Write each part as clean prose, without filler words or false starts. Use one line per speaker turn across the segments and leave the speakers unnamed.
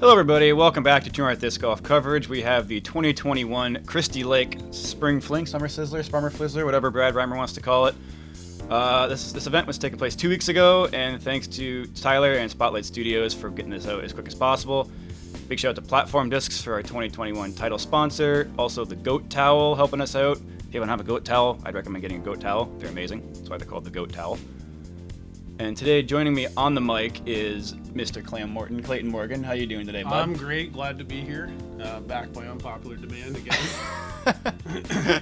Hello everybody, welcome back to True North Disc Golf coverage. We have the 2021 Christie Lake Spring Fling, Summer Sizzler, Summer Flizzler, whatever Brad Reimer wants to call it. This event was taking place 2 weeks ago, and thanks to Tyler and Spotlight Studios for getting this out as quick as possible. Big shout out to Platform Discs for our 2021 title sponsor. Also the Goat Towel helping us out. If you don't have a goat towel, I'd recommend getting a goat towel. They're amazing. That's why they're called the Goat Towel. And today, joining me on the mic is Mr. Clayton Morgan. How you doing today, bud?
I'm great. Glad to be here. Back by unpopular demand again.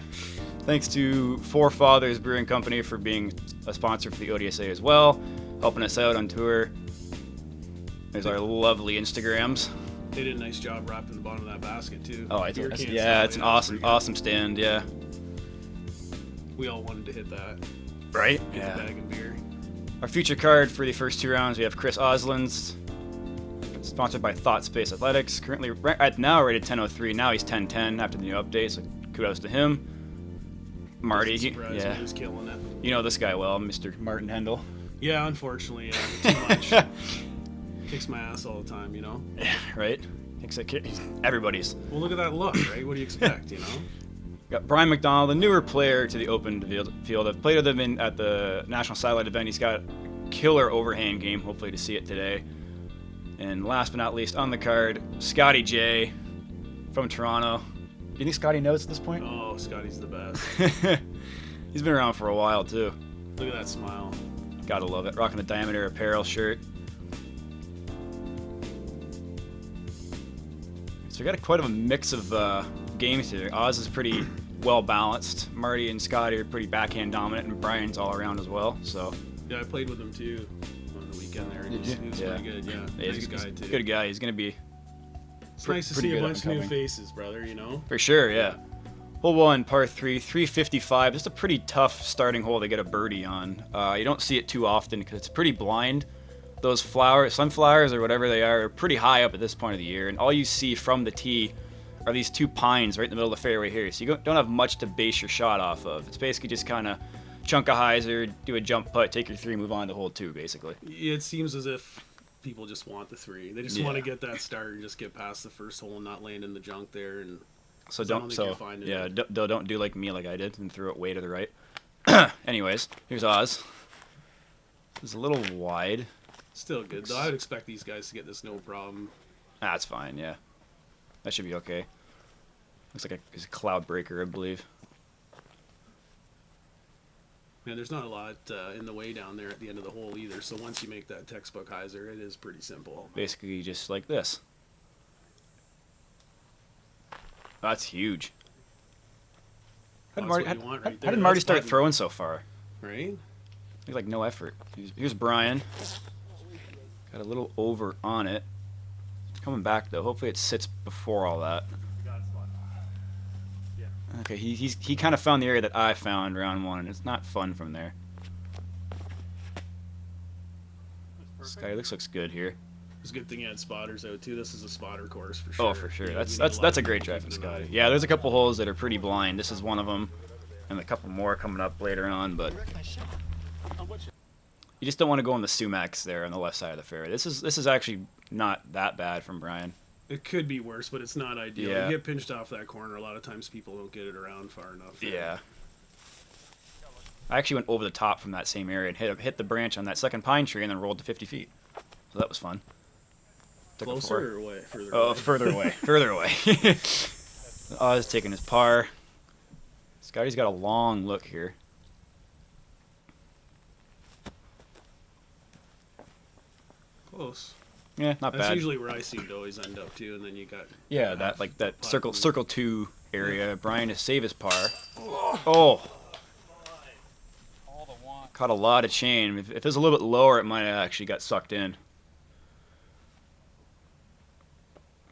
Thanks to Four Fathers Brewing Company for being a sponsor for the ODSA as well, helping us out on tour. There's our lovely Instagrams.
They did a nice job wrapping the bottom of that basket too.
Oh, yeah, it's an awesome stand. Yeah.
We all wanted to hit that.
Right?
Get the bag of beer.
Our feature card for the first 2 rounds, we have Chris Ozolins, sponsored by Thought Space Athletics. Currently, now rated 10.03. Now he's 10.10 after the new update, so kudos to him. Marty,
He's killing it.
You know this guy well, Mr. Martin Hendel.
Yeah, unfortunately, too much. Kicks my ass all the time, you know?
Yeah, right? Everybody's.
Well, look at that look, right? What do you expect, you know?
Got Bryan McDonald, a newer player to the open field. I've played with him at the National Satellite event. He's got a killer overhand game, hopefully to see it today. And last but not least, on the card, Scotty J from Toronto. Do you think Scotty knows at this point?
Oh, Scotty's the best.
He's been around for a while, too.
Look at that smile.
Gotta love it. Rocking the Diameter Apparel shirt. So we got quite a mix of games here. Oz is pretty well balanced. Marty and Scotty are pretty backhand dominant, and Brian's all around as well. So
yeah, I played with him too on the weekend there. He was pretty good. Yeah,
he's
nice guy too.
Good guy. He's gonna be.
It's nice to see a bunch of new faces, brother. You know.
For sure, yeah. Hole 1, par 3, 355. Just a pretty tough starting hole to get a birdie on. You don't see it too often because it's pretty blind. Those sunflowers or whatever they are pretty high up at this point of the year, and all you see from the tee are these 2 pines right in the middle of the fairway here. So you don't have much to base your shot off of. It's basically just kind of chunk a hyzer, do a jump putt, take your 3, move on to hole 2, basically.
It seems as if people just want the 3. They just want to get that start and just get past the first hole and not land in the junk there. And
so don't do like me, like I did, and throw it way to the right. Anyways, here's Oz. It's a little wide.
Still good though. I would expect these guys to get this no problem.
That's fine, yeah. That should be okay. Looks like it's a cloud breaker, I believe.
Man, there's not a lot in the way down there at the end of the hole either. So once you make that textbook hyzer, it is pretty simple.
Basically just like this. That's huge. How did Marty start throwing so far?
Right?
He's like no effort. Here's Brian. Got a little over on it. Coming back though. Hopefully it sits before all that. Okay, he kind of found the area that I found round 1, and it's not fun from there. This guy looks good here.
It's a good thing you had spotters out too. This is a spotter course for sure.
Oh, for sure. Yeah, that's a great drive from Scotty. Yeah, there's a couple holes that are pretty blind. This is one of them, and a couple more coming up later on. But you just don't want to go on the sumacs there on the left side of the fairway. This is actually not that bad from Brian.
It could be worse, but it's not ideal.
Yeah.
You get pinched off that corner. A lot of times people don't get it around far enough.
Yeah. I actually went over the top from that same area and hit the branch on that second pine tree and then rolled to 50 feet. So that was fun.
Closer or away? Further away?
Oh, further away. Further away. Oz taking his par. Scotty's got a long look here.
Close.
Yeah, not bad.
That's usually where I seem to always end up too, and then you got
that circle 2 area. Yeah. Brian to save his par. Oh, caught a lot of chain. If it was a little bit lower, it might have actually got sucked in.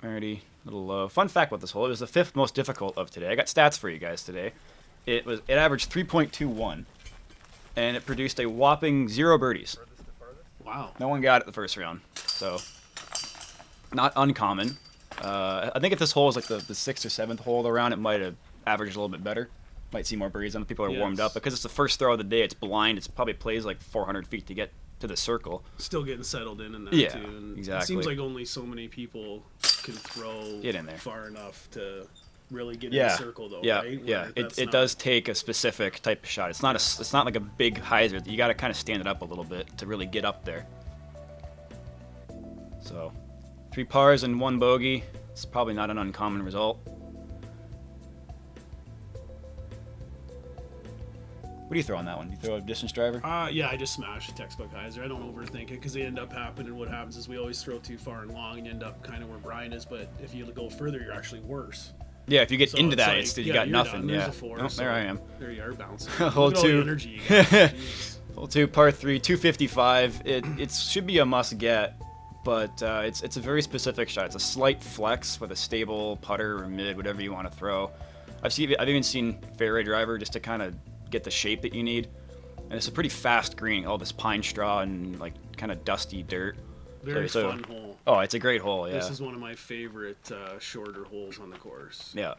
Alrighty, a little low. Fun fact about this hole: it was the 5th most difficult of today. I got stats for you guys today. It averaged 3.21, and it produced a whopping 0 birdies.
Wow.
No one got it the first round, so not uncommon. I think if this hole is like the 6th or 7th hole of the round, it might have averaged a little bit better. Might see more birdies on the people are warmed up. Because it's the first throw of the day, it's blind. It probably plays like 400 feet to get to the circle.
Still getting settled in that
Yeah,
too. And
exactly.
It seems like only so many people can throw
Get in there.
far enough to really get in
Yeah,
the circle, though.
yeah,
Right?
yeah.
Where
It,
that's
it
not-
does take a specific type of shot. It's not it's not like a big hyzer. You got to kind of stand it up a little bit to really get up there. So, 3 pars and 1 bogey. It's probably not an uncommon result. What do you throw on that one? Do you throw a distance driver?
Yeah, I just smash a textbook hyzer. I don't overthink it because they end up happening. What happens is we always throw too far and long, and you end up kind of where Bryan is. But if you go further, you're actually worse.
Yeah, if you get
So
into
it's
that,
like,
it's, you
yeah,
got
you're
nothing.
done. There's
Yeah.
a 4,
Oh,
so
there I am.
There you are bouncing.
Hole
Look at all the
2.
energy you got. Jeez.
Hole 2, par 3, 255. It should be a must get, but it's a very specific shot. It's a slight flex with a stable putter or mid, whatever you want to throw. I've even seen fairway driver just to kind of get the shape that you need. And it's a pretty fast green, all this pine straw and like kind of dusty dirt.
Very fun hole.
Oh, it's a great hole, yeah.
This is one of my favorite shorter holes on the course.
Yeah.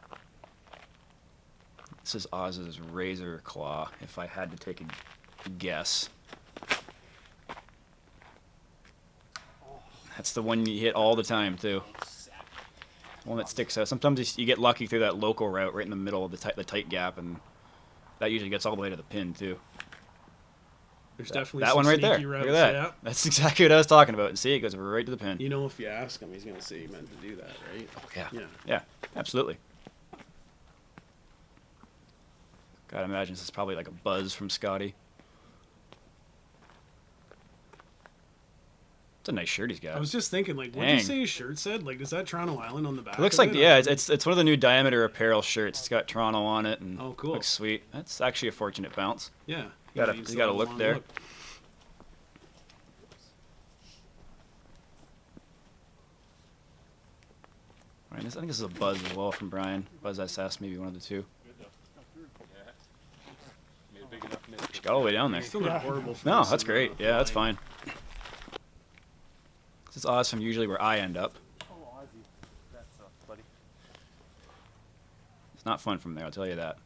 This is Oz's razor claw, if I had to take a guess. That's the one you hit all the time, too. One that sticks out. Sometimes you get lucky through that local route right in the middle of the tight gap, and that usually gets all the way to the pin, too.
There's definitely
That
some
one right there.
sneaky routes,
Look at that.
yeah.
That's exactly what I was talking about. And see, it goes right to the pin.
You know, if you ask him, he's gonna say he meant to do that, right?
Oh, yeah.
Yeah.
Yeah, absolutely. Gotta imagine this is probably like a buzz from Scotty. It's a nice shirt he's got.
I was just thinking, like, what did you say his shirt said? Like, is that Toronto Island on the back?
It looks
of
like,
it?
yeah, it's one of the new Diameter apparel shirts. It's got Toronto on it, and
Oh, cool.
looks sweet. That's actually a fortunate bounce.
Yeah.
You gotta-
He needs
you gotta
a
look
long
there. Right, I think this is a buzz as well from Bryan. Buzz SS, maybe one of the two. She got all the way down there.
Still not horrible.
No,
for
that's
some,
great. Yeah, that's
line.
fine. This is awesome. Usually where I end up. It's not fun from there, I'll tell you that.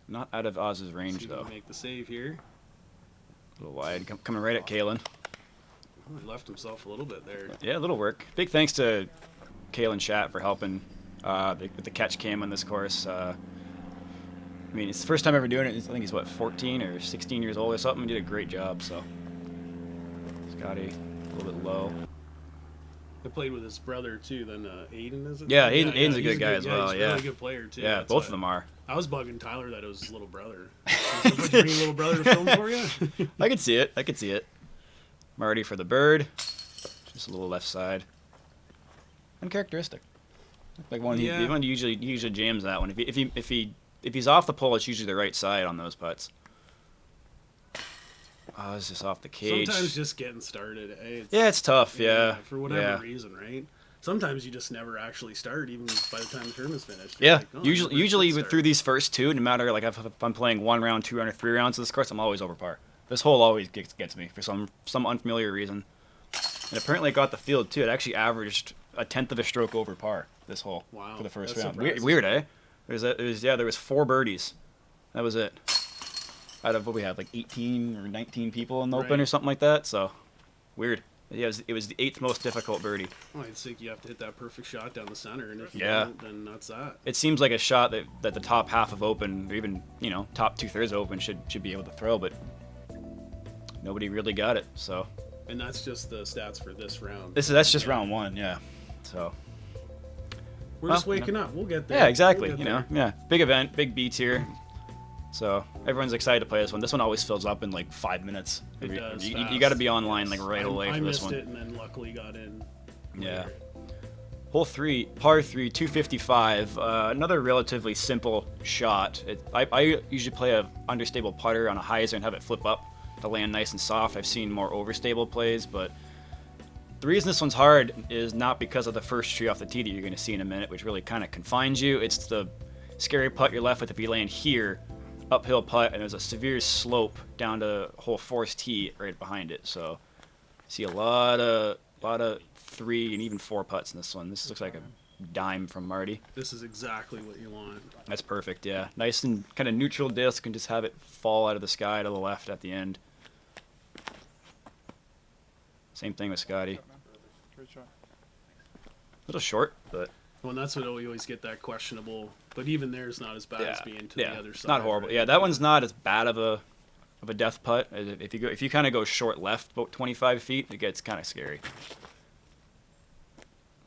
Not out of Oz's
See
range,
if he
though.
can make the save here.
A little wide. Coming right at Kalen.
Oh, he left himself a little bit there.
Yeah, a little work. Big thanks to Kalen Schatt for helping with the catch cam on this course. I mean, it's the first time ever doing it. I think he's, what, 14 or 16 years old or something. He did a great job, so. Scotty, a little bit low.
I played with his brother, too, then Aiden, is it?
Yeah, Aiden's a
he's
good guy as well,
He's a
yeah.
really good player, too.
Yeah,
That's
both
why
of them are.
I was bugging Tyler that it was his little brother. Did you bring your little brother to film for you?
I could see it. I could see it. Marty for the bird. Just a little left side. Uncharacteristic. Like one
Yeah.
he usually jams that one. If he's off the pole, it's usually the right side on those putts. Oh, it's just off the cage.
Sometimes just getting started.
Yeah, it's tough. Yeah.
For whatever
Yeah.
reason, right? Sometimes you just never actually start, even by the time the tournament's finished. You're
Yeah,
like, oh, I
usually
never did
with
start.
through these first two, no matter like if I'm playing 1 round, 2 round, or 3 rounds of this course, I'm always over par. This hole always gets me for some unfamiliar reason. And apparently it got the field too. It actually averaged a 1/10 of a stroke over par this hole
Wow,
for the first
that's
round.
impressive.
Weird, eh? There was 4 birdies. That was it. Out of what we had, like 18 or 19 people in the open
Right.
or something like that. So weird. Yeah, it was the 8th most difficult birdie.
Well, I think you have to hit that perfect shot down the center, and if you
Yeah.
don't, then that's that.
It seems like a shot that the top half of open, or even top 2/3 open should be able to throw, but nobody really got it. So
And that's just the stats for this round.
that's just round 1, yeah. So
We're just waking up. We'll get there.
yeah, exactly.
We'll get there.
Yeah, big event, big beats here. So everyone's excited to play this one. This one always fills up in like 5 minutes.
It does
You
fast.
got to be online
Yes.
like right
I
away for this
missed
one.
it, and then luckily got in.
Yeah.
later.
Hole 3, par 3, 255. Another relatively simple shot. I usually play a understable putter on a hyzer and have it flip up to land nice and soft. I've seen more overstable plays, but the reason this one's hard is not because of the first tree off the tee that you're going to see in a minute, which really kind of confines you. It's the scary putt you're left with if you land here, uphill putt, and there's a severe slope down to hole 4's tee right behind it. So see a lot of 3 and even 4 putts in this one. This looks like a dime from Marty.
This is exactly what you want.
That's perfect, yeah. Nice and kind of neutral disc, and just have it fall out of the sky to the left at the end. Same thing with Scotty.
Great shot.
A little short, but
Well, and that's what we always get that questionable. But even there's not as bad as being to the other side.
not horrible.
Right?
Yeah, that one's not as bad of a death putt. If you kind of go short left about 25 feet, it gets kind of scary.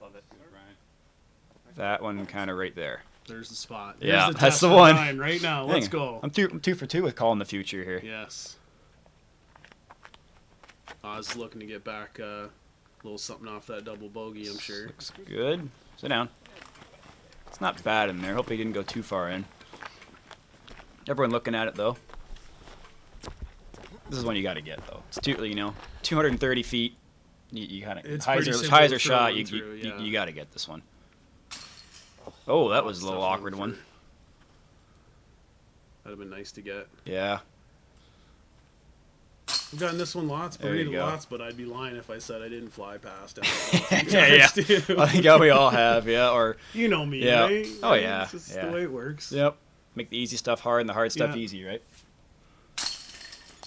Love it, Brian.
That one kind of right there.
There's the spot.
Yeah,
There's the
that's
test
the
for
one.
Brian right now. Let's go.
I'm two for two with calling the future here.
Yes. Oz looking to get back a little something off that double bogey, I'm sure.
Looks good. Sit down. It's not bad in there. Hope he didn't go too far in. Everyone looking at it though. This is one you got to get though. It's 230 feet. You kind of
It's pretty simple
hyzer
to
shot.
throw
You
through, yeah.
you got to get this one. Oh, that was a
It's
little
tough
awkward
for-
one.
That'd have been nice to get.
Yeah.
I've gotten this one lots,
There you
buried
go.
lots, but I'd be lying if I said I didn't fly past.
Yeah. I think we all have. Yeah. Or
You know me,
Yeah.
right?
Oh, yeah,
It's just
yeah.
the way it works.
yep. Make the easy stuff hard and the hard stuff
Yeah.
easy, right?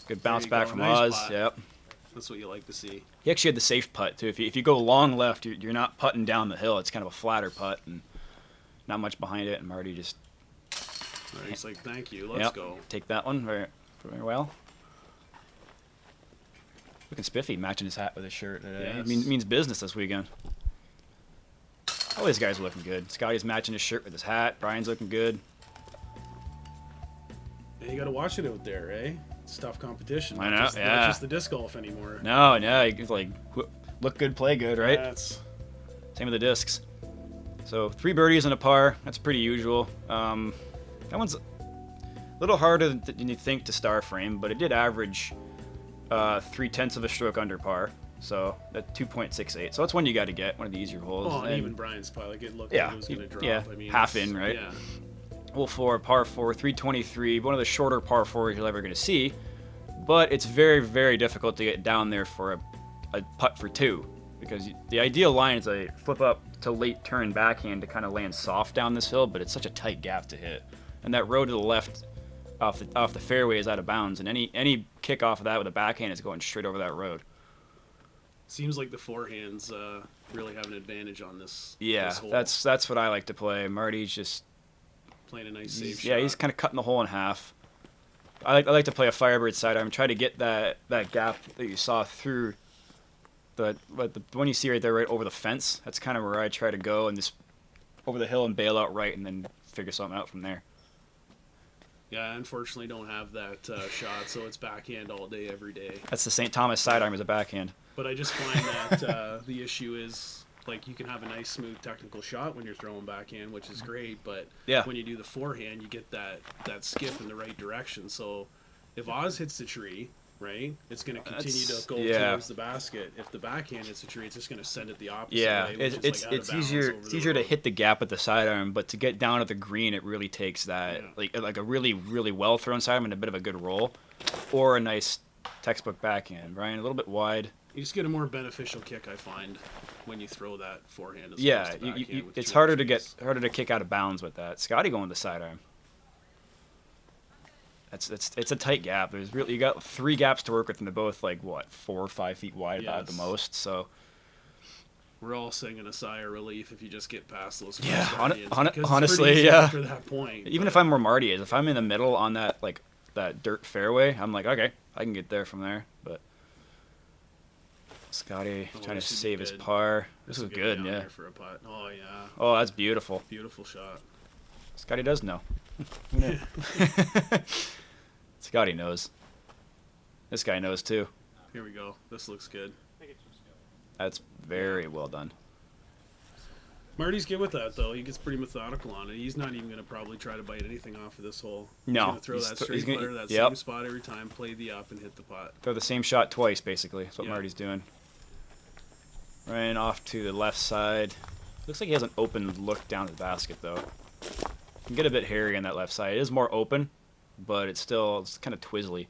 Good bounce
you
back
go.
from
Nice
Oz.
putt.
Yep.
That's what you like to see.
He actually had the safe putt too. If you go long left, you're not putting down the hill. It's kind of a flatter putt and not much behind it. And Marty just
All right, he's like, thank you, let's go.
take that one very well. Looking spiffy, matching his hat with his shirt.
Yes.
Means business this weekend. All these guys are looking good. Scotty's matching his shirt with his hat. Brian's looking good.
And you got to watch it out there, eh? It's tough competition.
I
not
know,
just,
yeah.
Not just the disc golf anymore.
No, it's like look good, play good, right?
That's
Same with the discs. So 3 birdies and a par. That's pretty usual. That one's a little harder than you think to star frame, but it did average 3/10 of a stroke under par. So that's 2.68. So that's one you got to get. One of the easier holes.
well, and
And-
even Brian's probably like it looked
Yeah,
like it was going to drop.
yeah,
I mean,
half
it's-
in, right?
Yeah.
hole 4, par 4, 323. One of the shorter par 4s you're ever going to see. But it's very, very difficult to get down there for a putt for 2. Because the ideal line is a flip up to late turn backhand to kind of land soft down this hill, but it's such a tight gap to hit. And that road to the left off the fairway is out of bounds, and any kick off of that with a backhand is going straight over that road.
Seems like the forehands really have an advantage on this.
Yeah,
this hole.
that's what I like to play. Marty's just
playing a nice safe
yeah,
shot.
he's kind of cutting the hole in half. I like to play a Firebird sidearm, try to get that gap that you saw through the one you see right there, right over the fence. That's kind of where I try to go and just over the hill and bail out right, and then figure something out from there.
Yeah, I unfortunately don't have that shot, so it's backhand all day, every day.
That's the St. Thomas sidearm as a backhand.
But I just find that the issue is, like, you can have a nice, smooth technical shot when you're throwing backhand, which is great, but
Yeah.
when you do the forehand, you get that skip in the right direction. So if Oz hits the tree, right, it's going to continue to go towards the basket. If the backhand hits the tree, it's just going to send it the opposite
Yeah,
way, which
it's
is, like, out of
it's
bounds
easier
over
it's
the
easier to
road.
hit the gap with the sidearm, but to get down at the green, it really takes that like a really, really well thrown sidearm and a bit of a good roll, or a nice textbook backhand. Brian, a little bit wide.
You just get a more beneficial kick, I find, when you throw that forehand. As
Yeah,
opposed to backhand with
it's
two
harder to
options.
get kick out of bounds with that. Scotty going the sidearm. It's a tight gap. You got 3 gaps to work with, and they're both like what 4 or 5 feet wide at the
Yes.
most. So
We're all singing a sigh of relief if you just get past those.
Yeah,
first guardians, because it's pretty
honestly,
easy
yeah.
After that point,
even
but
if I'm where Marty is, if I'm in the middle on that dirt fairway, I'm like, okay, I can get there from there. But Scotty trying to
this should be
save his
good.
par. This is
will get
good,
down
yeah.
there for a putt. Oh yeah,
Oh, that's beautiful.
beautiful shot.
Scotty does know. Scotty knows. This guy knows too.
Here we go. This looks good.
That's very well done.
Marty's good with that though. He gets pretty methodical on it. He's not even going to probably try to bite anything off of this hole.
No,
He's going to throw
he's
that
th-
straight
he's gonna-
putter, that
yep.
same spot every time, play the up and hit the putt.
Throw the same shot twice, basically. That's what
Yeah.
Marty's doing. Ryan off to the left side. Looks like he has an open look down the basket, though. Can get a bit hairy on that left side. It is more open, but it's kind of twizzly.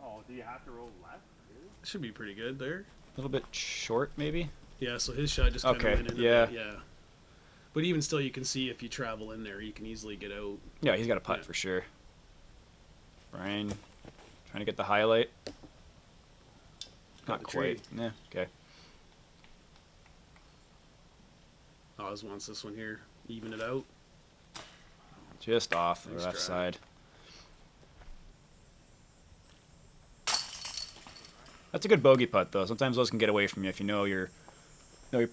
Oh, do you have to roll left? Really?
Should be pretty good there.
A little bit short, maybe.
Yeah, so his shot just kind of
Okay,
went in.
yeah.
Yeah. But even still, you can see if you travel in there, you can easily get out.
Yeah, he's got a putt for sure. Bryan trying to get the highlight. Not quite. Yeah, okay.
Oz wants this one here. Even it out.
Just off the
Nice
left
try.
side. That's a good bogey putt, though. Sometimes those can get away from you if you know you're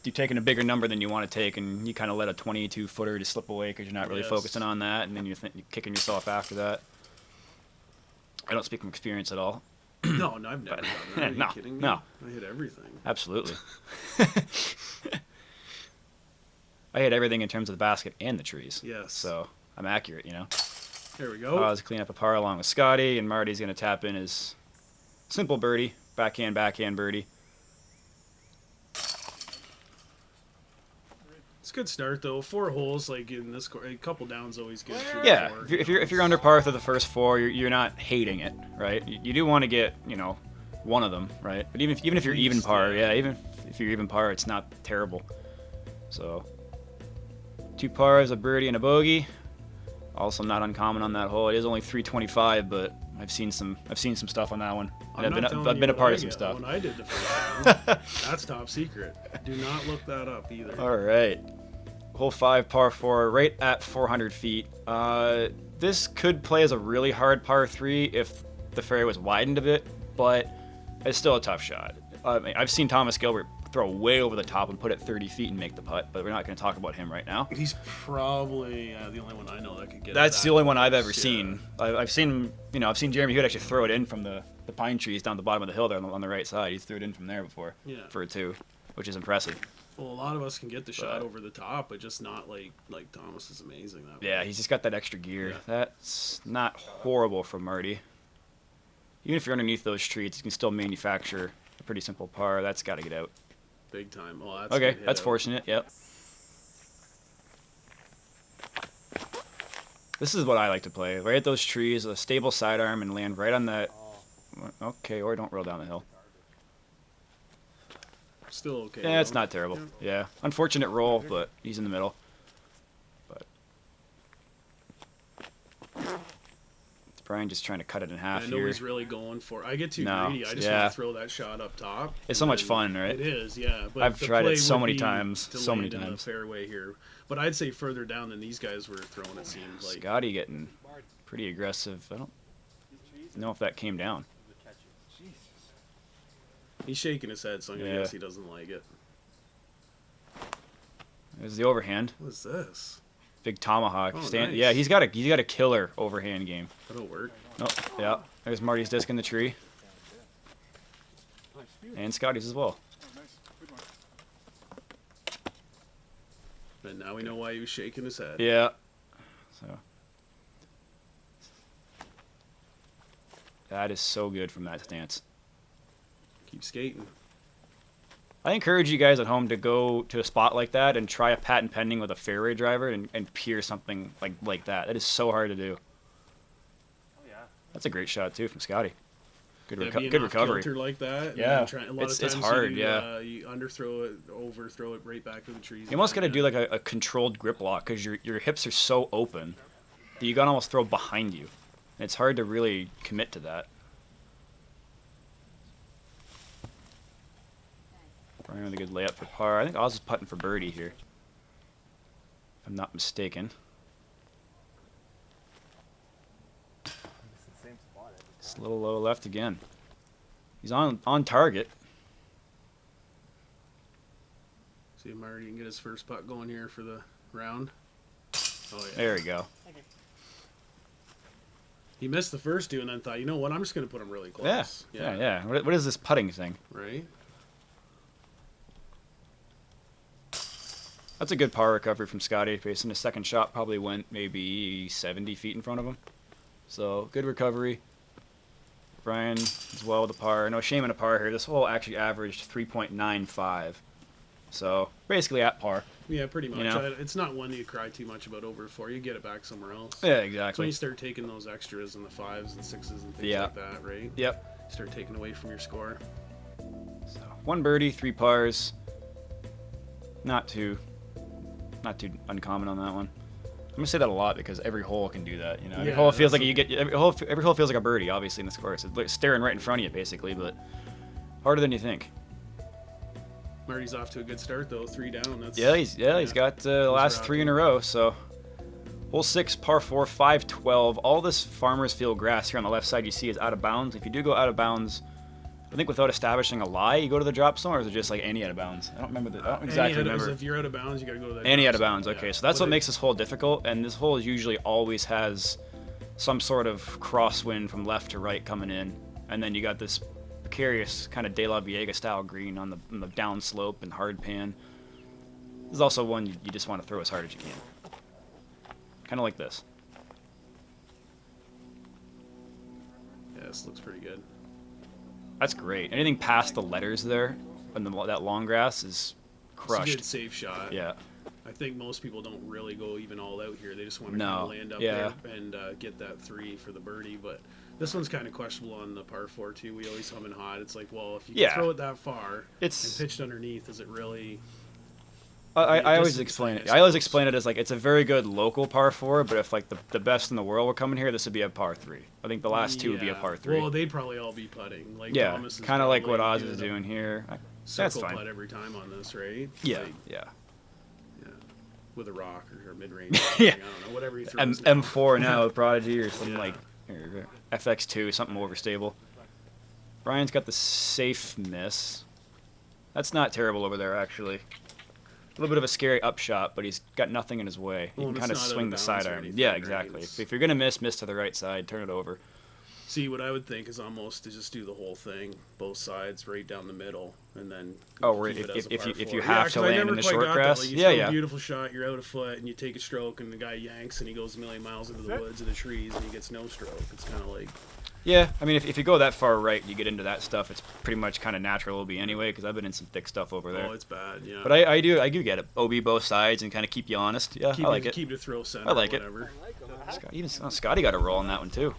taking a bigger number than you want to take, and you kind of let a 22-footer just slip away because you're not really focusing on that, and then you're kicking yourself after that. I don't speak from experience at all.
No, I've never done that. Are you
No,
kidding me?
no.
I hit everything.
Absolutely. I hit everything in terms of the basket and the trees.
Yes.
So I'm accurate, you know.
There we go.
I was clean up a par along with Scotty, and Marty's going to tap in his simple birdie, backhand birdie.
It's a good start though. 4 holes, like in this, a couple downs always good.
Yeah, if you're under par for the first 4, you're not hating it, right? You do want to get one of them, right? But even if you're even par, even if you're even par, it's not terrible. So 2 pars, a birdie, and a bogey. Also not uncommon on that hole. It is only 325, but I've seen some stuff on that one. I've been a part of some stuff.
When I did the first one, that's top secret. Do not look that up either.
All right. Hole 5, par 4, right at 400 feet. This could play as a really hard par 3 if the fairway was widened a bit, but it's still a tough shot. I've seen Thomas Gilbert throw way over the top and put it 30 feet and make the putt, but we're not going to talk about him right now.
He's probably the only one I know that could get it.
That's the only one I've ever seen. I've seen Jeremy Hewitt actually throw it in from the pine trees down the bottom of the hill there on the right side. He's threw it in from there before for a 2, which is impressive.
Well, a lot of us can get the shot over the top, but just not like Thomas is amazing that way.
Yeah, he's just got that extra gear.
Yeah.
That's not horrible from Marty. Even if you're underneath those trees, you can still manufacture a pretty simple par. That's got to get out.
Big time. Oh, that's
Okay, that's fortunate. Yep. This is what I like to play. Right at those trees, a stable sidearm, and land right on that. Okay, or don't roll down the hill.
Still okay.
Yeah, it's not terrible. Yeah, unfortunate roll, but he's in the middle. But it's Bryan just trying to cut it in half
I
here.
know he's really going for. I get too
No,
greedy. I just want to throw that shot up top.
It's so much fun, right?
It is, yeah. But
I've
the
tried it
play
so
would
many
be
times,
to
so many
land in the
times.
fairway here, but I'd say further down than these guys were throwing. It seems like
Scotty getting pretty aggressive. I don't know if that came down.
he's shaking his head, so I'm gonna guess he doesn't like it.
There's the overhand.
What is this?
Big tomahawk.
Oh,
Nice.
nice.
Yeah, he's got a killer overhand game.
That'll work.
Oh, yeah. There's Marty's disc in the tree. And Scotty's as well.
And now we know why he was shaking his head.
Yeah. So that is so good from that stance.
Keep skating.
I encourage you guys at home to go to a spot like that and try a patent pending with a fairway driver and peer something like that. That is so hard to do. That's a great shot too from Scotty. Good recovery.
Kilter like that.
Yeah,
a lot of times
it's hard.
You,
you
underthrow it, overthrow it right back to the trees.
You almost got to do like a controlled grip lock because your hips are so open that you got to almost throw behind you. And it's hard to really commit to that. Bryan with a good layup for par. I think Oz is putting for birdie here, if I'm not mistaken. It's a little low left again. He's on target.
See if Marty can get his first putt going here for the round. Oh yeah.
There we go.
He missed the first 2 and then thought, you know what, I'm just going to put him really close.
Yeah. What is this putting thing?
Right?
That's a good par recovery from Scotty. Facing his second shot probably went maybe 70 feet in front of him. So good recovery. Bryan as well with a par. No shame in a par here. This hole actually averaged 3.95. So basically at par.
Yeah, pretty much.
You know?
It's not one you cry too much about over 4. You get it back somewhere else.
Yeah,
So when
exactly.
you start taking those extras and the 5s and 6s and things like that, right?
Yep.
Start taking away from your score.
So 1 birdie, 3 pars. Not too uncommon on that one. I'm gonna say that a lot because every hole can do that. You know, every hole feels like every hole feels like a birdie. Obviously in this course, it's like staring right in front of you basically, but harder than you think.
Marty's off to a good start though, 3 down. That's
He's got the last 3 in a row. So hole 6, par 4, 512. All this Farmers Field grass here on the left side you see is out of bounds. If you do go out of bounds, I think without establishing a lie, you go to the drop zone, or is it just like any out of bounds? I don't exactly remember.
If you're out of bounds, you gotta go to that.
Any out of bounds, okay. So that's what makes this hole difficult, and this hole usually always has some sort of crosswind from left to right coming in, and then you got this precarious kind of De La Viega style green on the down slope and hard pan. This is also one you just want to throw as hard as you can. Kind of like this.
Yeah, this looks pretty good.
That's great. Anything past the letters there, and that long grass is crushed.
It's a good safe shot.
Yeah.
I think most people don't really go even all out here. They just want to kind of land up there and get that 3 for the birdie. But this one's kind of questionable on the par 4 too. We always hum and hot. It's like, well, if you can throw it that far and pitched underneath, is it really?
I always explain it. I always explain it as like it's a very good local par 4, but if like the best in the world were coming here, this would be a par 3. I think the last 2 would be a par 3.
Well, they'd probably all be putting. Like Thomas is
kind of like what Oz is doing here. That's fine.
Putt every time on this, right?
Yeah,
like,
yeah.
With a rock or mid range.
Yeah.
I don't know, whatever he throws.
M4 now with Prodigy or something like FX2, something overstable. Brian's got the safe miss. That's not terrible over there actually. A little bit of a scary upshot, but he's got nothing in his way. He can kind of swing the sidearm. Yeah, exactly. If you're going to miss to the right side, turn it over.
See, what I would think is almost to just do the whole thing, both sides, right down the middle, and then
if you have to land in the short grass.
Like, you throw a beautiful shot, you're out a foot, and you take a stroke, and the guy yanks, and he goes a million miles into the woods and the trees, and he gets no stroke. It's kind of like...
Yeah, I mean, if you go that far right, you get into that stuff. It's pretty much kind of natural OB anyway, because I've been in some thick stuff over there.
Oh, it's bad, yeah.
But I do get it. OB both sides and kind of keep you honest. Yeah, I like it.
Keep it throw center.
I like
it. Whatever.
Even Scotty got a roll on that one too.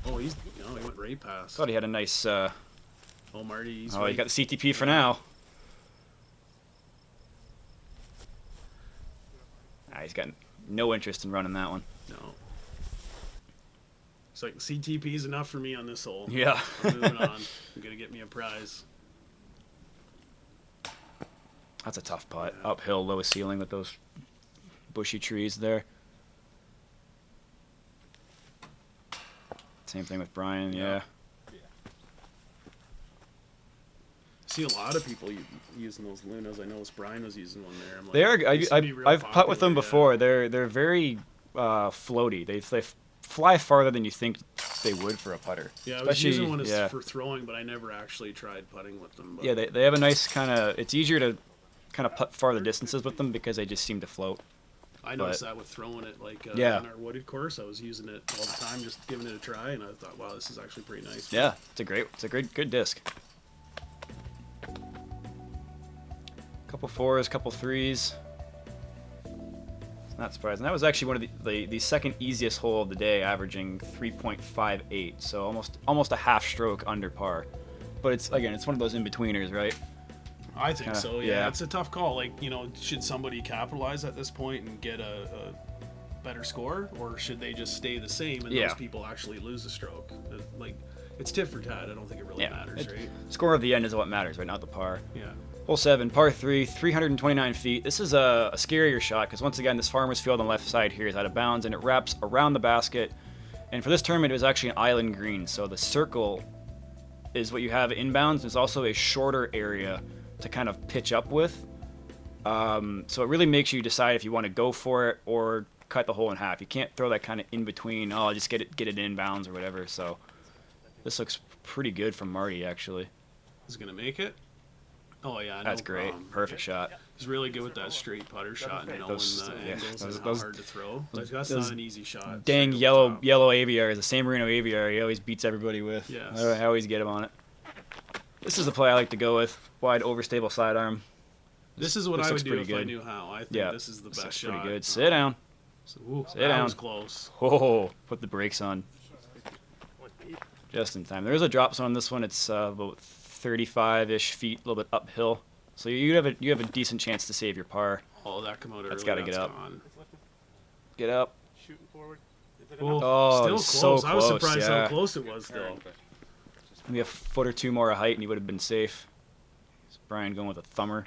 Oh, he went right past.
Thought he had a nice.
Marty.
He got the CTP for now. He's got no interest in running that one.
No. It's like CTP is enough for me on this hole.
Yeah.
I'm moving on. I'm gonna get me a prize.
That's a tough putt. Yeah. Uphill, low ceiling with those bushy trees there. Same thing with Brian. Yeah.
See a lot of people using those Lunas. I noticed Brian was using one there.
I'm like, I've putt with them before. They're very floaty. They fly farther than you think they would for a putter.
Yeah, I was using one for throwing, but I never actually tried putting with them. But.
Yeah, they have a nice kind of. It's easier to kind of putt farther distances with them because they just seem to float.
I noticed that with throwing it, like on our wooded course, I was using it all the time, just giving it a try, and I thought, wow, this is actually pretty nice.
Yeah, it's a good disc. Couple 4s, couple 3s. It's not surprising. That was actually one of the second easiest hole of the day, averaging 3.58, so almost a half stroke under par. But it's one of those in-betweeners, right?
I think so, yeah. It's a tough call. Like, should somebody capitalize at this point and get a better score, or should they just stay the same and those people actually lose a stroke? Like, it's tit for tat. I don't think it really matters, right?
Score of the end is what matters, right? Not the par.
Yeah.
Hole 7, par 3, 329 feet. This is a scarier shot because, once again, this farmer's field on the left side here is out of bounds, and it wraps around the basket. And for this tournament, it was actually an island green, so the circle is what you have inbounds. There's also a shorter area to kind of pitch up with. So it really makes you decide if you want to go for it or cut the hole in half. You can't throw that kind of in between, I'll just get it inbounds or whatever. So this looks pretty good from Marty, actually.
Is it going to make it? Oh, yeah.
That's great. Perfect shot.
He's really good with that straight putter shot and knowing the angles and how hard to throw. Like, that's not an easy shot.
Dang yellow AVR is the San Marino AVR he always beats everybody with.
Yes.
I always get him on it. This is the play I like to go with. Wide, overstable sidearm.
This is what I would do if I knew how. I think this is the best shot.
Pretty good. Sit down.
Sit down.
That
was close.
Oh, put the brakes on. Just in time. There is a drop zone on this one. It's about 35-ish feet, a little bit uphill. So you have a decent chance to save your par.
Oh, that come out early.
That's got to get up.
Gone.
Get up.
Shooting forward.
Oh,
still close.
so
I was
close,
surprised
yeah.
how close it was, though.
Maybe a foot or two more of height, and you would have been safe. It's Bryan going with a thumber.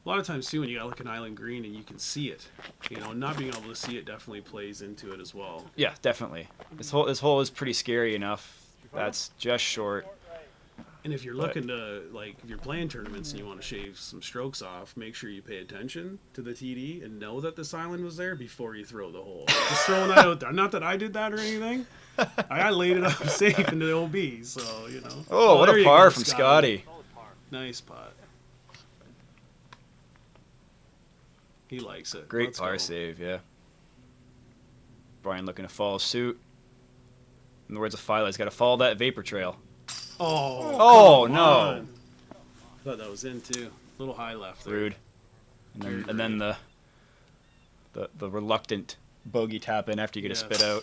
A lot of times too, when you got like an island green and you can see it, not being able to see it definitely plays into it as well.
Yeah, definitely. This hole is pretty scary enough. That's just short.
And if you're looking to, like, if you're playing tournaments and you want to shave some strokes off, make sure you pay attention to the TD and know that this island was there before you throw the hole. Just throwing that out there. Not that I did that or anything. I laid it up safe into the OB, so,
Oh, what a par from Scotty.
Nice putt. He likes it.
Great
Let's
par
go.
save, yeah. Bryan looking to follow suit. In the words of Philo, he's got to follow that vapor trail.
Oh,
no.
On. I thought that was in, too. A little high left there.
Rude. And then the reluctant bogey tap in after you get a spit out.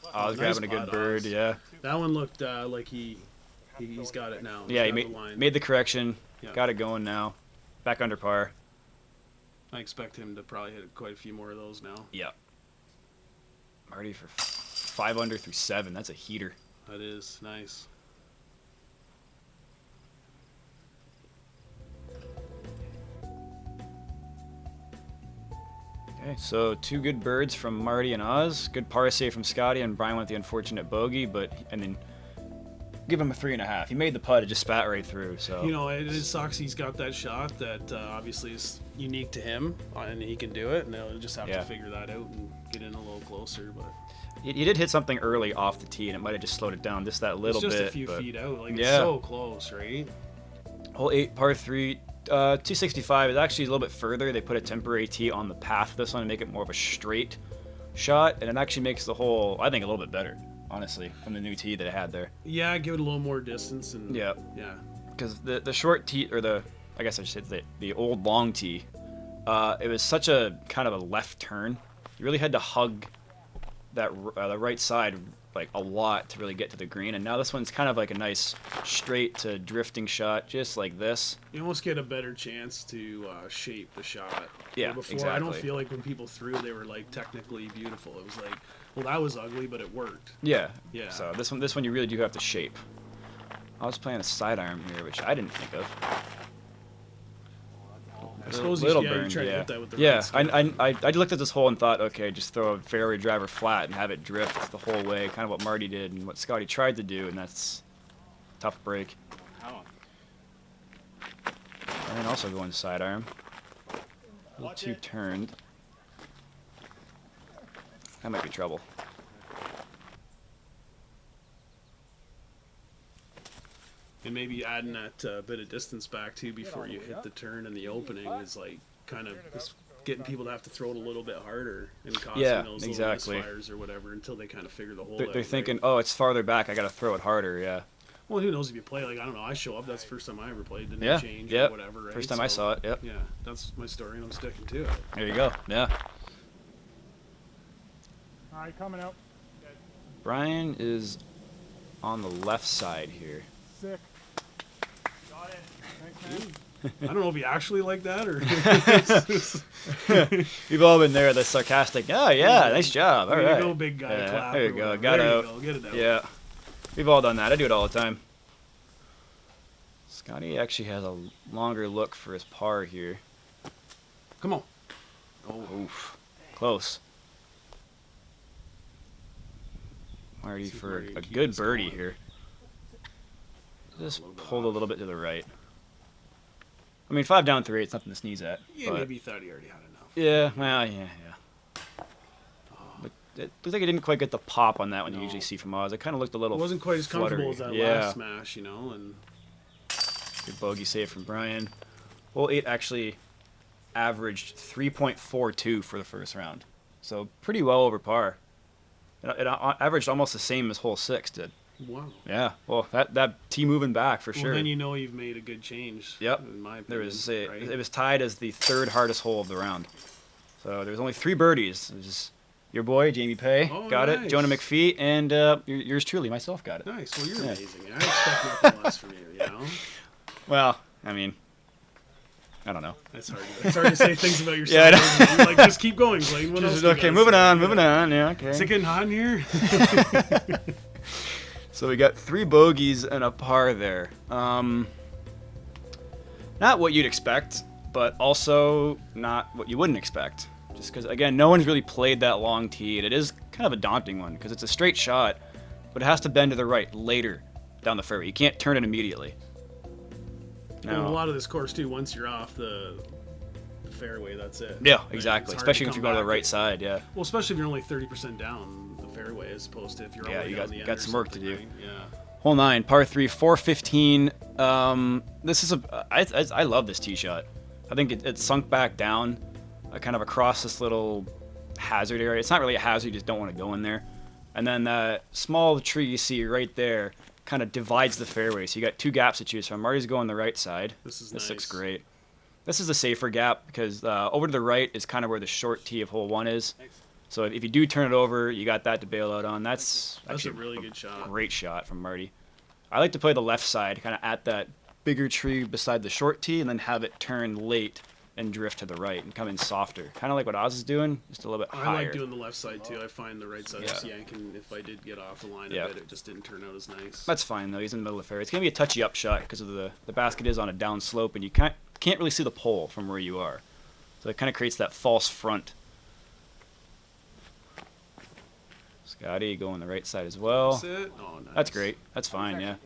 Oh, I was
Nice
grabbing a good
putt,
bird,
Oz.
yeah.
That one looked like he's got it now.
Yeah, he
He's got the line.
made the correction.
Yeah.
Got it going now. Back under par.
I expect him to probably hit quite a few more of those now.
Yeah. Marty for 5 under through 7. That's a heater.
That is nice.
Okay, so 2 good birds from Marty and Oz. Good par save from Scotty, and Bryan went the unfortunate bogey, and then give him a 3.5. He made the putt, it just spat right through. So
It sucks he's got that shot that obviously is unique to him, and he can do it, and they'll just have to figure that out and get in a little closer. But
he did hit something early off the tee, and it might have just slowed it down just that little bit.
It's just a few feet out. Like,
yeah.
It's so close, right?
Hole 8, par 3, 265 is actually a little bit further. They put a temporary tee on the path of this one to make it more of a straight shot, and it actually makes the hole, I think, a little bit better, honestly, from the new tee that it had there.
Yeah, give it a little more distance. And
Yeah. Because the short tee, or I guess I should say the old long tee, it was such a kind of a left turn. You really had to hug that the right side like a lot to really get to the green, and now this one's kind of like a nice straight to drifting shot, just like this.
You almost get a better chance to shape the shot.
Yeah,
before,
exactly.
I don't feel like when people threw, they were like technically beautiful. It was like, well, that was ugly, but it worked.
Yeah.
Yeah.
So this one you really do have to shape. I was playing a sidearm here, which I didn't think of.
I suppose
little
you
burn,
try to
yeah.
hit that with the
Yeah,
right skill.
I looked at this hole and thought, okay, just throw a fairway driver flat and have it drift the whole way, kind of what Marty did and what Scotty tried to do, and that's a tough break. And also going sidearm. A little too turned. That might be trouble.
And maybe adding that bit of distance back too before you hit the turn and the opening is like kind of just getting people to have to throw it a little bit harder and causing those little misfires or whatever until they kind of figure the hole out.
They're thinking, oh, it's farther back, I got to throw it harder, yeah.
Well, who knows if you play, like, I don't know, I show up, that's the first time I ever played, didn't change
yep.
or whatever, right?
First time I saw it, yep.
Yeah, that's my story and I'm sticking to it.
There you go, yeah.
All right, coming out.
Bryan is on the left side here.
Sick. Got it. Thanks, man.
I don't know if you actually like that or...
We've all been there, the sarcastic, oh yeah, nice job, all right.
There you go, big guy,
yeah,
clap.
there you
or
go,
whatever.
got
there
out.
You go. Get it out.
Yeah, we've all done that, I do it all the time. Scotty actually has a longer look for his par here.
Come on.
Oh, oof. Close. Marty for a good birdie here. Just pulled a little bit to the right. I mean, 5 down 3, it's nothing to sneeze at.
Yeah,
but
maybe he thought he already had enough.
yeah, well, yeah. But it looks like he didn't quite get the pop on that one you usually see from Oz. It kind of looked a little
It wasn't quite as comfortable
fluttery.
as that last smash, and...
Good bogey save from Bryan. Hole 8 actually averaged 3.42 for the first round. So pretty well over par. It averaged almost the same as hole 6 did.
Wow.
Yeah. Well, that tee moving back for sure.
Well, then you know you've made a good change.
Yep.
In my opinion,
It was tied as the 3rd hardest hole of the round. So there was only 3 birdies. It was your boy Jamie Pay got it, Jonah McPhee, and yours truly, myself, got it.
Nice. Well, you're amazing. I expect nothing less from you. You know.
Well, I mean, I don't know.
That's hard. It's hard to say things about yourself. Yeah, like, just keep going, Clayton. What else?
Okay, moving on. Yeah, okay.
Is it getting hot in here?
So we got 3 bogeys and a par there. Not what you'd expect, but also not what you wouldn't expect. Just because, again, no one's really played that long tee, and it is kind of a daunting one because it's a straight shot, but it has to bend to the right later down the fairway. You can't turn it immediately.
Now, a lot of this course, too, once you're off the fairway, that's it.
Yeah, exactly. Especially if you go to the right side, yeah.
Well, especially if you're only 30% down the fairway as opposed to if you're all the way down the end.
You got some work to do.
Right? Yeah.
Hole 9, par 3, 415. This is I love this tee shot. I think it sunk back down, kind of across this little hazard area. It's not really a hazard, you just don't want to go in there. And then that small tree you see right there kind of divides the fairway. So you got 2 gaps to choose from. Marty's going the right side.
This
nice. Looks great. This is the safer gap because over to the right is kind of where the short tee of hole 1 is. So if you do turn it over, you got that to bail out on. That's actually
a really good shot.
Great shot from Marty. I like to play the left side, kind of at that bigger tree beside the short tee, and then have it turn late and drift to the right and come in softer. Kind of like what Oz is doing, just a little bit higher.
I like doing the left side too. I find the right side is yanking. If I did get off the line a bit, it just didn't turn out as nice.
That's fine though. He's in the middle of the fairway. It's gonna be a touchy up shot because of the basket is on a down slope, and you can't really see the pole from where you are. So it kind of creates that false front. Scotty going the right side as well.
That's it. Oh, nice.
That's great. That's fine, yeah.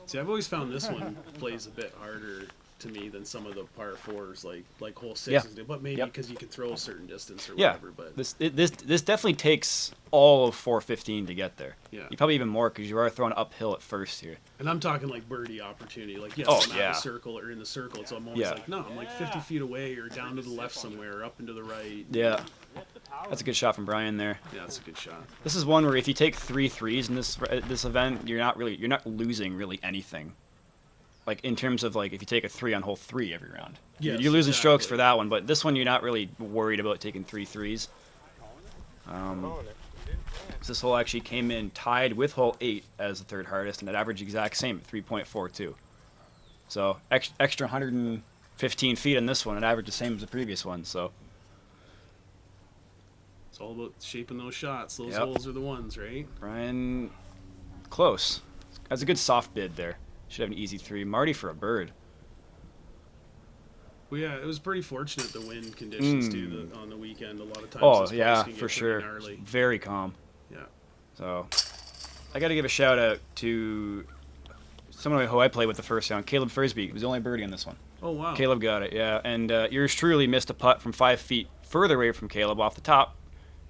See, I've always found this one plays a bit harder to me than some of the par 4s, like hole 6s do, but maybe because you can throw a certain distance or whatever. But
this definitely takes all of 415 to get there.
Yeah,
you probably even more because you are throwing uphill at first here.
And I'm talking like birdie opportunity. Like I'm at the circle or in the circle, so I'm always like, no, I'm like 50 feet away or down to the left somewhere, or up and to the right.
Yeah. That's a good shot from Bryan there.
Yeah, that's a good shot.
This is one where if you take 3 threes in this event, you're not losing really anything. Like in terms of like if you take a 3 on hole 3 every round, you're losing strokes for that one. But this one, you're not really worried about taking 3 threes. This hole actually came in tied with hole 8 as the 3rd hardest, and it averaged exact same at 3.42. So extra 115 feet in this one, it averaged the same as the previous one. So.
It's all about shaping those shots. Those holes are the ones, right?
Bryan, close. That's a good soft bid there. Should have an easy 3. Marty for a bird.
Well, yeah, it was pretty fortunate the wind conditions too on the weekend. A lot of times.
Oh yeah, for sure. Very calm.
Yeah.
So, I got to give a shout out to someone who I played with the first round, Caleb Frisbee. He was the only birdie on this one.
Oh wow.
Caleb got it. Yeah, and yours truly missed a putt from 5 feet further away from Caleb off the top.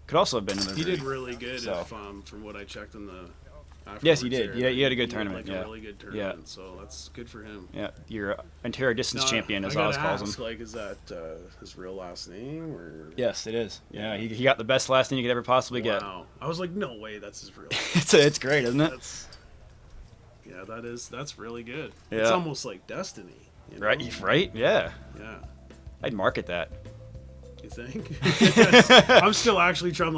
Could also have been in the
He did really good from what I checked in the
yes, he did. Yeah, he had a good tournament.
A really good tournament, so that's good for him.
Yeah, your Ontario distance champion, as Oz calls him.
Like, is that his real last name? Or?
Yes, it is. Yeah, he got the best last name you could ever possibly get.
Wow. I was like, no way, that's his real name.
It's great, isn't it?
That's really good.
Yeah.
It's almost like destiny. You know?
Right? Yeah.
Yeah.
I'd market that.
You think? I'm still actually trying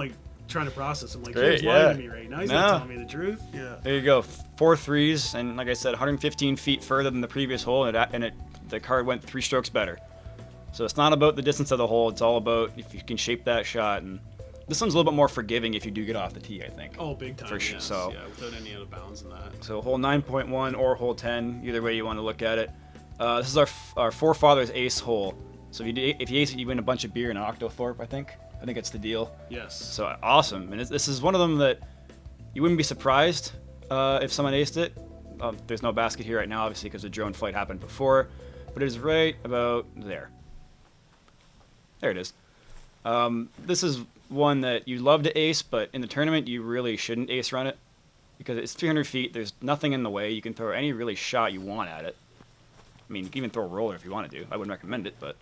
to process. I'm like, he's lying to me right now. He's not telling me the truth. Yeah.
There you go. 4 threes, and like I said, 115 feet further than the previous hole, and the card went 3 strokes better. So it's not about the distance of the hole. It's all about if you can shape that shot. And this one's a little bit more forgiving if you do get off the tee, I think.
Oh, big time.
For sure.
Yes.
So,
yeah, without any out of bounds in that.
So hole 9.1 or hole 10, either way you want to look at it. This is our forefathers ace hole. So if you ace it, you win a bunch of beer and an Octothorpe, I think. I think it's the deal.
Yes.
So awesome. And this is one of them that you wouldn't be surprised if someone aced it. There's no basket here right now, obviously, because the drone flight happened before. But it is right about there. There it is. This is one that you love to ace, but in the tournament, you really shouldn't ace run it. Because it's 300 feet. There's nothing in the way. You can throw any really shot you want at it. I mean, you can even throw a roller if you want to do. I wouldn't recommend it, but...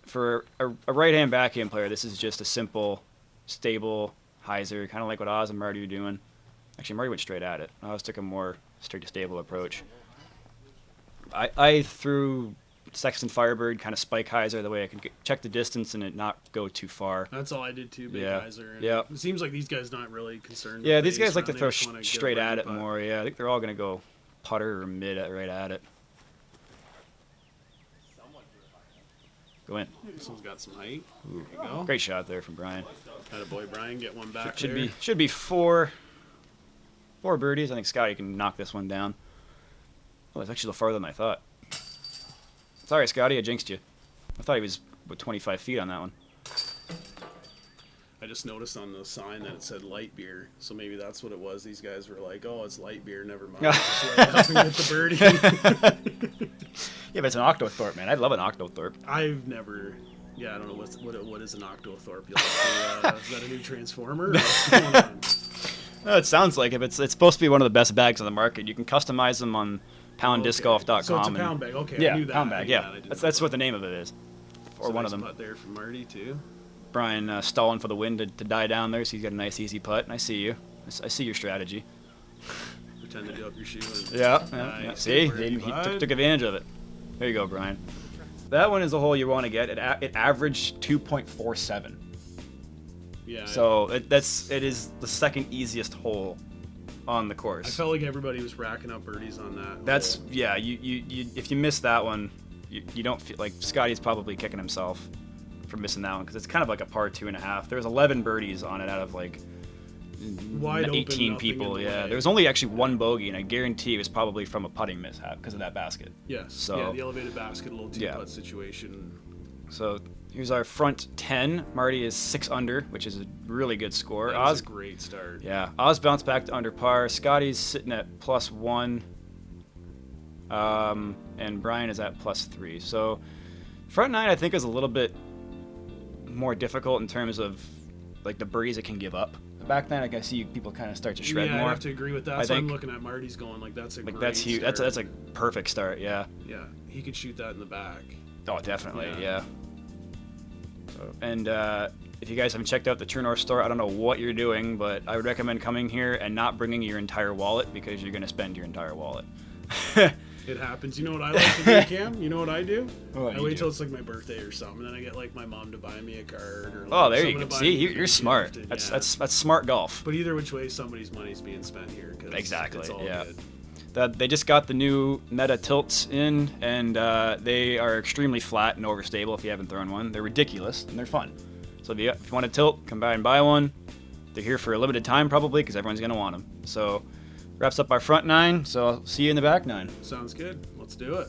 For a right-hand backhand player, this is just a simple, stable hyzer, kind of like what Oz and Marty are doing. Actually, Marty went straight at it. Oz took a more straight-to-stable approach. I threw Sexton Firebird, kind of spike hyzer, the way I can check the distance and it not go too far.
That's all I did too, big hyzer.
Yeah.
It seems like these guys not really concerned.
Yeah, these guys like to throw straight at it more. Yeah, I think they're all going to go putter or mid right at it. Go in.
This one's got some height. There you go.
Great shot there from Bryan.
Attaboy, Bryan. Get one back
Should be four birdies. I think Scotty can knock this one down. Oh, it's actually a little farther than I thought. Sorry, Scotty, I jinxed you. I thought he was 25 feet on that one.
I just noticed on the sign that it said light beer, so maybe that's what it was. These guys were like, "Oh, it's light beer. Never mind." Just let it up and get the birdie.
Yeah, but it's an Octothorpe, man. I'd love an Octothorpe.
I've never. Yeah, I don't know what is an Octothorpe. Is that a new transformer? What's going on?
No, it sounds like it. It's supposed to be one of the best bags on the market. You can customize them on pounddiscgolf.com.
So it's a pound bag. Okay,
yeah,
I knew that.
Pound bag. Yeah, that's what the name of it is. Or one
nice
of them.
Putt there from Marty too.
Bryan stalling for the wind to die down there, so he's got a nice easy putt. And I see you. I see your strategy.
Pretend to do up your shoe. And
Yeah. See, he took advantage of it. There you go, Bryan. That one is the hole you want to get. It averaged 2.47.
Yeah.
So it is the second easiest hole on the course.
I felt like everybody was racking up birdies on that.
That's
hole.
yeah. You if you miss that one, you don't feel like Scotty's probably kicking himself for missing that one because it's kind of like a par 2.5. There was 11 birdies on it out of like
wide
18 people. Yeah, there was only actually one bogey, and I guarantee it was probably from a putting mishap because of that basket.
Yes.
So
yeah, the elevated basket, a little two-putt situation.
So here's our front 10. Marty is 6 under, which is a really good score.
That was a great start.
Yeah, Oz bounced back to under par. Scotty's sitting at +1, and Bryan is at +3. So front 9 I think is a little bit more difficult in terms of like the birdies it can give up. Back then, I see people kind of start to shred more.
I have to agree with that. So I'm looking at Marty's going like that's a great
that's huge.
start.
That's a perfect start. Yeah.
Yeah, he could shoot that in the back.
Oh, definitely. Yeah. And if you guys haven't checked out the True North store, I don't know what you're doing, but I would recommend coming here and not bringing your entire wallet because you're going to spend your entire wallet.
It happens. You know what I like to do, Cam? You know what I do?
What
I wait till it's like my birthday or something, and then I get like my mom to buy me a card. Or, like,
oh, there you go. See, you're smart. That's smart golf.
But either which way, somebody's money's being spent here.
Exactly.
It's all
yeah.
Good.
They just got the new Meta tilts in, and they are extremely flat and overstable if you haven't thrown one. They're ridiculous, and they're fun. So if you want to tilt, come by and buy one. They're here for a limited time probably because everyone's going to want them. So wraps up our front 9, so I'll see you in the back 9.
Sounds good. Let's do it.